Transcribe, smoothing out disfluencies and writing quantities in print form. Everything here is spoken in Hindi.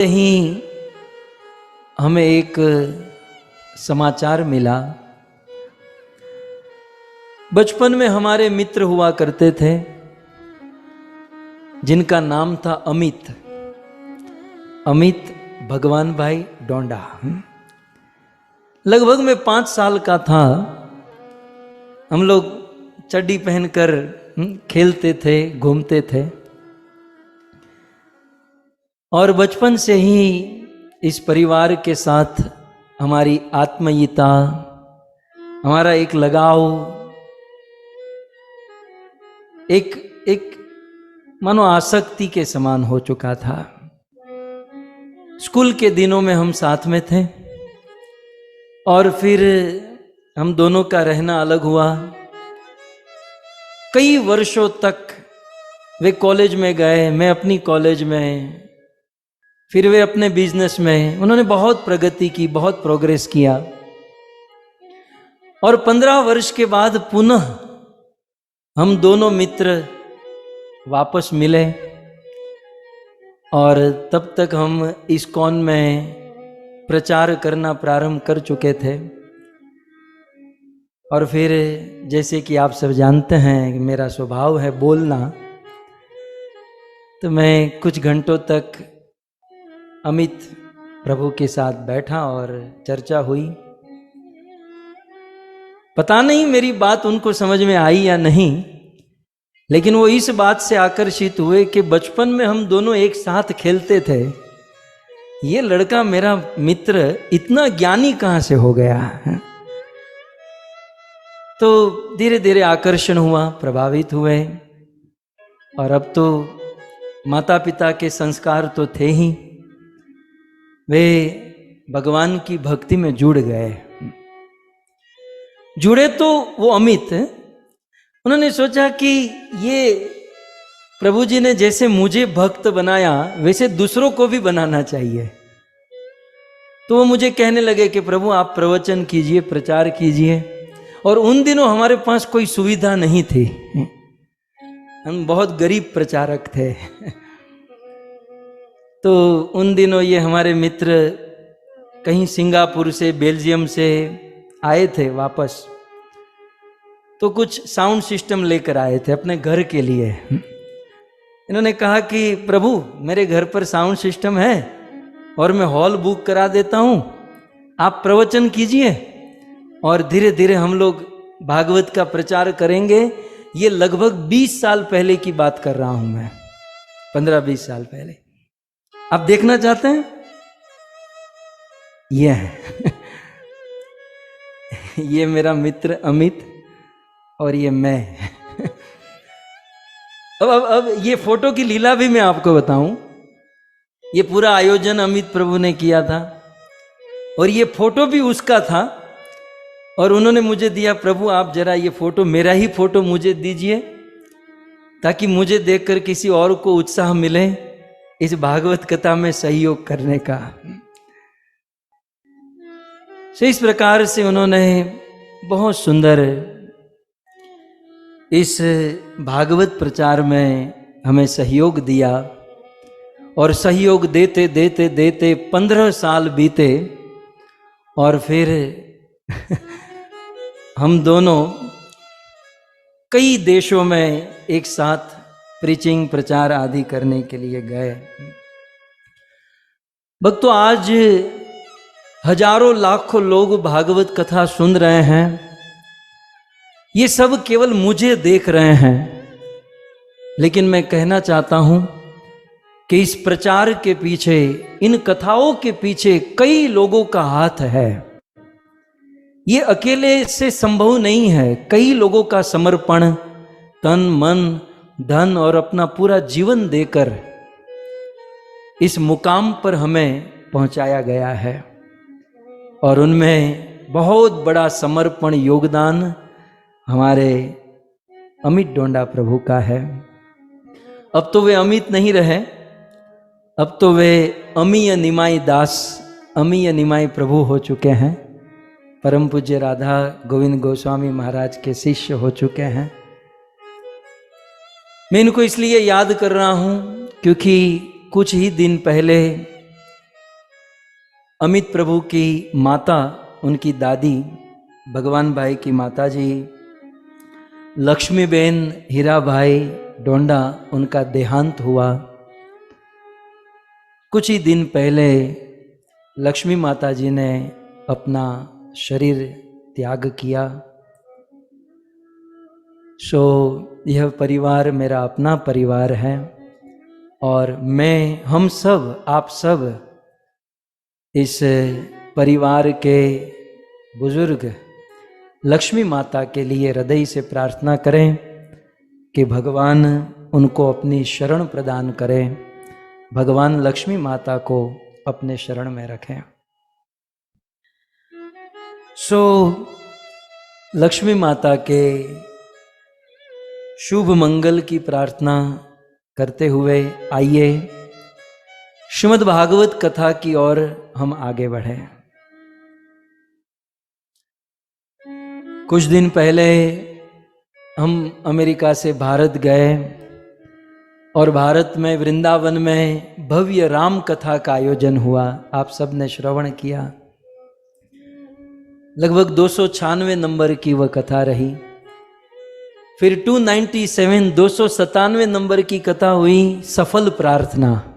ही हमें एक समाचार मिला। बचपन में हमारे मित्र हुआ करते थे जिनका नाम था अमित भगवान भाई डोंडा। लगभग मैं 5 साल का था। हम लोग चड्डी पहनकर खेलते थे, घूमते थे और बचपन से ही इस परिवार के साथ हमारी आत्मीयता, हमारा एक लगाव, एक मानो आसक्ति के समान हो चुका था। स्कूल के दिनों में हम साथ में थे और फिर हम दोनों का रहना अलग हुआ। कई वर्षों तक वे कॉलेज में गए, मैं अपनी कॉलेज में, फिर वे अपने बिजनेस में। उन्होंने बहुत प्रगति की, बहुत प्रोग्रेस किया और 15 वर्ष के बाद पुनः हम दोनों मित्र वापस मिले और तब तक हम इस्कॉन में प्रचार करना प्रारंभ कर चुके थे। और फिर जैसे कि आप सब जानते हैं कि मेरा स्वभाव है बोलना, तो मैं कुछ घंटों तक अमित प्रभु के साथ बैठा और चर्चा हुई। पता नहीं मेरी बात उनको समझ में आई या नहीं, लेकिन वो इस बात से आकर्षित हुए कि बचपन में हम दोनों एक साथ खेलते थे, ये लड़का मेरा मित्र इतना ज्ञानी कहाँ से हो गया। तो धीरे धीरे आकर्षण हुआ, प्रभावित हुए और अब तो माता पिता के संस्कार तो थे ही, वे भगवान की भक्ति में जुड़े तो वो अमित, उन्होंने सोचा कि ये प्रभु जी ने जैसे मुझे भक्त बनाया वैसे दूसरों को भी बनाना चाहिए। तो वो मुझे कहने लगे कि प्रभु आप प्रवचन कीजिए, प्रचार कीजिए। और उन दिनों हमारे पास कोई सुविधा नहीं थी, हम बहुत गरीब प्रचारक थे। तो उन दिनों ये हमारे मित्र कहीं सिंगापुर से, बेल्जियम से आए थे वापस, तो कुछ साउंड सिस्टम लेकर आए थे अपने घर के लिए। इन्होंने कहा कि प्रभु मेरे घर पर साउंड सिस्टम है और मैं हॉल बुक करा देता हूँ, आप प्रवचन कीजिए और धीरे धीरे हम लोग भागवत का प्रचार करेंगे। ये लगभग 20 साल पहले की बात कर रहा हूं मैं, 15-20 साल पहले। आप देखना चाहते हैं? ये है ये मेरा मित्र अमित और ये मैं। अब ये फोटो की लीला भी मैं आपको बताऊं। ये पूरा आयोजन अमित प्रभु ने किया था और ये फोटो भी उसका था और उन्होंने मुझे दिया, प्रभु आप जरा ये फोटो, मेरा ही फोटो मुझे दीजिए ताकि मुझे देखकर किसी और को उत्साह मिले इस भागवत कथा में सहयोग करने का। तो इस प्रकार से उन्होंने बहुत सुंदर इस भागवत प्रचार में हमें सहयोग दिया और सहयोग देते देते देते 15 साल बीते और फिर हम दोनों कई देशों में एक साथ प्रीचिंग, प्रचार आदि करने के लिए गए। भक्तों, आज हजारों लाखों लोग भागवत कथा सुन रहे हैं। ये सब केवल मुझे देख रहे हैं, लेकिन मैं कहना चाहता हूं कि इस प्रचार के पीछे, इन कथाओं के पीछे कई लोगों का हाथ है। ये अकेले से संभव नहीं है। कई लोगों का समर्पण, तन मन धन और अपना पूरा जीवन देकर इस मुकाम पर हमें पहुंचाया गया है और उनमें बहुत बड़ा समर्पण, योगदान हमारे अमित डोंडा प्रभु का है। अब तो वे अमित नहीं रहे, अब तो वे अमीय निमाई दास, अमीय निमाई प्रभु हो चुके हैं। परम पूज्य राधा गोविंद गोस्वामी महाराज के शिष्य हो चुके हैं। मैं इनको इसलिए याद कर रहा हूं क्योंकि कुछ ही दिन पहले अमित प्रभु की माता, उनकी दादी भगवान भाई की माता जी लक्ष्मीबेन हीराभाई डोंडा, उनका देहांत हुआ। कुछ ही दिन पहले लक्ष्मी माता जी ने अपना शरीर त्याग किया। सो यह परिवार मेरा अपना परिवार है और मैं, हम सब, आप सब इस परिवार के बुजुर्ग लक्ष्मी माता के लिए हृदय से प्रार्थना करें कि भगवान उनको अपनी शरण प्रदान करें, भगवान लक्ष्मी माता को अपने शरण में रखें। सो लक्ष्मी माता के शुभ मंगल की प्रार्थना करते हुए आइए श्रीमद् भागवत कथा की ओर हम आगे बढ़ें। कुछ दिन पहले हम अमेरिका से भारत गए और भारत में वृंदावन में भव्य राम कथा का आयोजन हुआ। आप सब ने श्रवण किया। लगभग 296 नंबर की वह कथा रही। फिर 297 नंबर की कथा हुई सफल प्रार्थना।